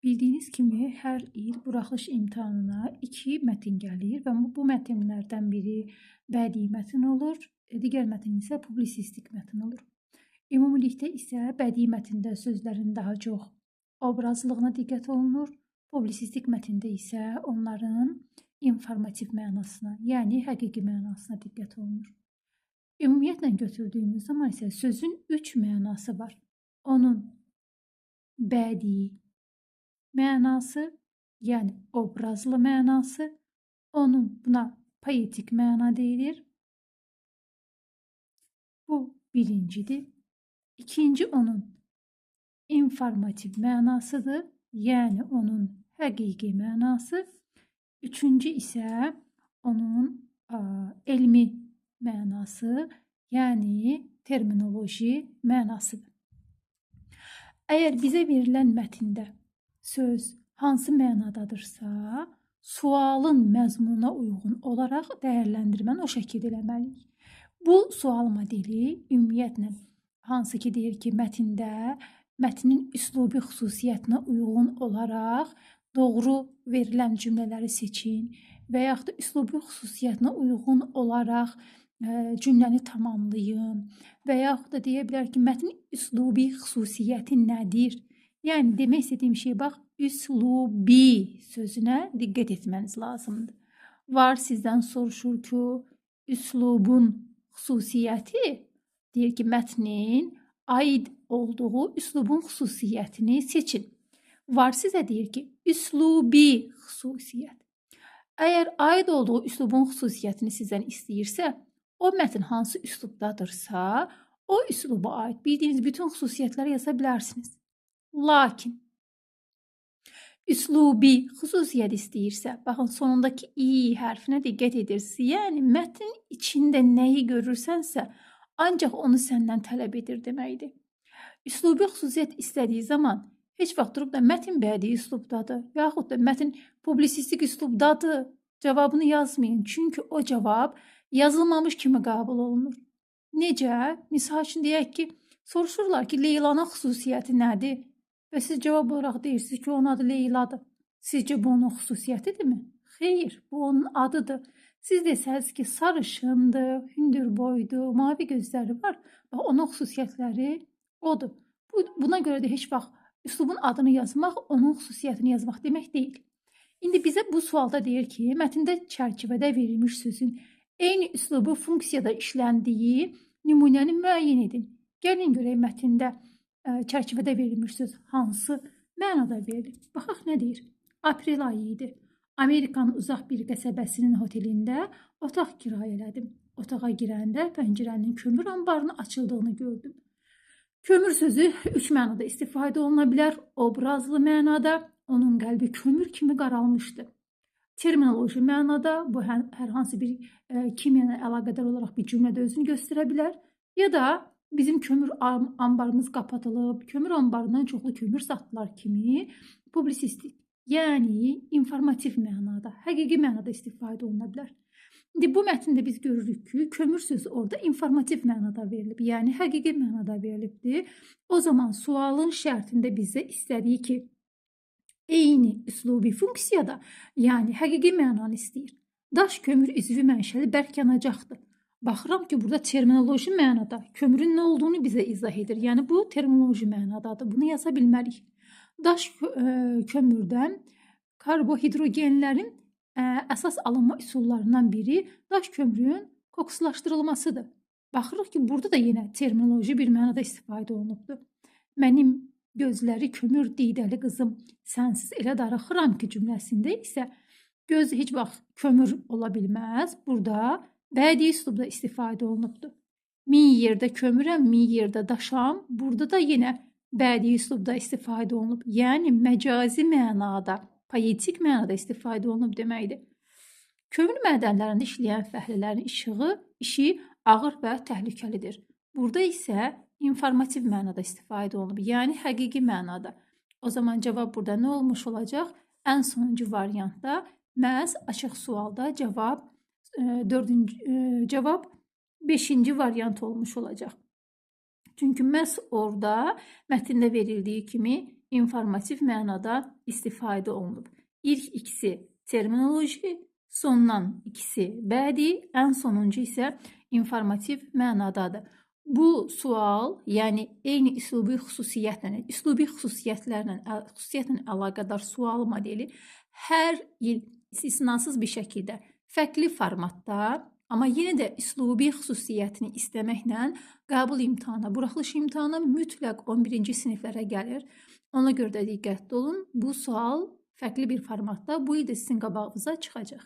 Bildiyiniz kimi, hər il buraxılış imtahanına 2 mətn gəlir və bu mətnlərdən biri bədii mətn olur, digər mətn isə publisistik mətn olur. Ümumilikdə isə bədii mətndə sözlərin daha çox obrazlılığına diqqət olunur, publisistik mətndə isə onların informativ mənasına, yəni həqiqi mənasına diqqət olunur. Ümumiyyətlə götürdüyümüz zaman isə sözün 3 mənası var. Onun bədii mənası, yəni obrazlı mənası, buna poetik məna deyilir. Bu birincidir. İkinci onun informativ mənasıdır, yəni onun həqiqi mənası. Üçüncü isə onun elmi mənası, yəni terminoloji mənasıdır. Əgər bizə verilən mətndə söz hansı mənadadırsa, sualın məzmununa uyğun olaraq dəyərləndirməni o şəkildə eləməliyik. Bu sual modeli ümumiyyətlə hansı ki deyir ki, mətnin üslubi xüsusiyyətinə uyğun olaraq doğru verilən cümlələri seçin və yaxud da üslubi xüsusiyyətinə uyğun olaraq cümləni tamamlayın və yaxud da deyə bilər ki, mətnin üslubi xüsusiyyəti nədir? Yəni demək istədiyim şey, bax, üslubi sözünə diqqət etməniz lazımdır. Var sizdən soruşur ki, üslubun xüsusiyyəti deyir ki, mətnin aid olduğu üslubun xüsusiyyətini seçin. Var sizə deyir ki, üslubi xüsusiyyət. Əgər aid olduğu üslubun xüsusiyyətini sizdən istəyirsə, o mətn hansı üslubdadırsa, o üsluba aid bildiyiniz bütün xüsusiyyətləri yaza bilərsiniz. Lakin üslubi xüsusiyyət istəyirsə, baxın sonundakı i hərfinə diqqət edirsiniz. Yəni mətnin içində nəyi görürsənsə, ancaq onu səndən tələb edir deməkdir. Üslubi xüsusiyyət istədiyi zaman heç vaxt durub da mətn bədii üslubdadır, yaxud da mətn publisistik üslubdadır cavabını yazmayın. Çünki o cavab yazılmamış kimi qəbul olunur. Necə? Misal üçün deyək ki, soruşurlar ki, Leylanın xüsusiyyəti nədir? Və siz cavab olaraq deyirsiniz ki, onun adı Leyladır. Sizcə bu onun xüsusiyyətidirmi? Xeyr, bu onun adıdır. Siz desəniz ki, sarışındır, hündür boydur, mavi gözləri var. Bax, onun xüsusiyyətləri odur. Buna görə də heç vaxt üslubun adını yazmaq, onun xüsusiyyətini yazmaq demək deyil. İndi bizə bu sualda deyir ki, mətndə çərçivədə verilmiş sözün eyni üslubu funksiyada işləndiyi nümunəni müəyyən edin. Gəlin görək mətndə çərçivədə verilmiş söz hansı mənada verilir? Baxaq nə deyir? Aprel ayı idi. Amerikanın uzaq bir qəsəbəsinin hotelində otaq kirayə elədim. Otağa girəndə pəncərənin kömür anbarının açıldığını gördüm. Kömür sözü 3 mənada istifadə oluna bilər. Obrazlı mənada, onun qəlbi kömür kimi qaralmışdı. Terminoloji mənada, bu hər hansı bir kimya ilə əlaqədar olaraq bir cümlədə özünü göstərə bilər. Ya da bizim kömür anbarımız qapatılıb, kömür anbarından çoxlu kömür satdılar kimi publisistik, yəni informativ mənada, həqiqi mənada istifadə oluna bilər. İndi bu mətndə biz görürük ki, kömür sözü orada informativ mənada verilib, yəni həqiqi mənada verilibdir. O zaman sualın şərtində bizə istədiyi ki, eyni üslubi funksiyada, yəni həqiqi mənanı istəyir. Daş kömür üzvü mənşəli bərk yanacaqdır. Baxıram ki, burada terminoloji mənada kömürün nə olduğunu bizə izah edir. Yəni bu terminoloji mənadadır. Bunu yaza bilmərik. Daş kömürdən karbohidrogenlərin əsas alınma üsullarından biri daş kömürün kokslaşdırılmasıdır. Baxırıq ki, burada da yenə terminoloji bir mənada istifadə olunubdur. Mənim gözləri kömür didəli qızım, sənsiz elə darıxıram ki cümləsində isə göz heç vaxt kömür ola bilməz. Burada bədii üslubda istifadə olunubdur. Min yerdə kömürəm, min yerdə daşam. Burada da yenə bədii üslubda istifadə olunub. Yəni məcazi mənada, poetik mənada istifadə olunub deməkdir. Kömür mədənlərində işləyən fəhlələrin işi ağır və təhlükəlidir. Burada isə informativ mənada istifadə olunub, yəni həqiqi mənada. O zaman cavab burada nə olmuş olacaq? Ən sonuncu variantda məhz açıq sualda cavab 5-ci variant olmuş olacaq. Çünki məhz orada mətndə verildiyi kimi informativ mənada istifadə olunub. İlk ikisi terminoloji, sondan ikisi bədii, ən sonuncu isə informativ mənadadır. Bu sual, yəni eyni üslubi xüsusiyyətlə əlaqədar sual modeli hər il istisnasız bir şəkildə fərqli formatda, amma yenə də üslubi xüsusiyyətini istəməklə qəbul imtahanı, buraxılış imtahanı mütləq 11-ci siniflərə gəlir. Ona görə də diqqətli olun. Bu sual fərqli bir formatda bu il də sizin qabağınıza çıxacaq.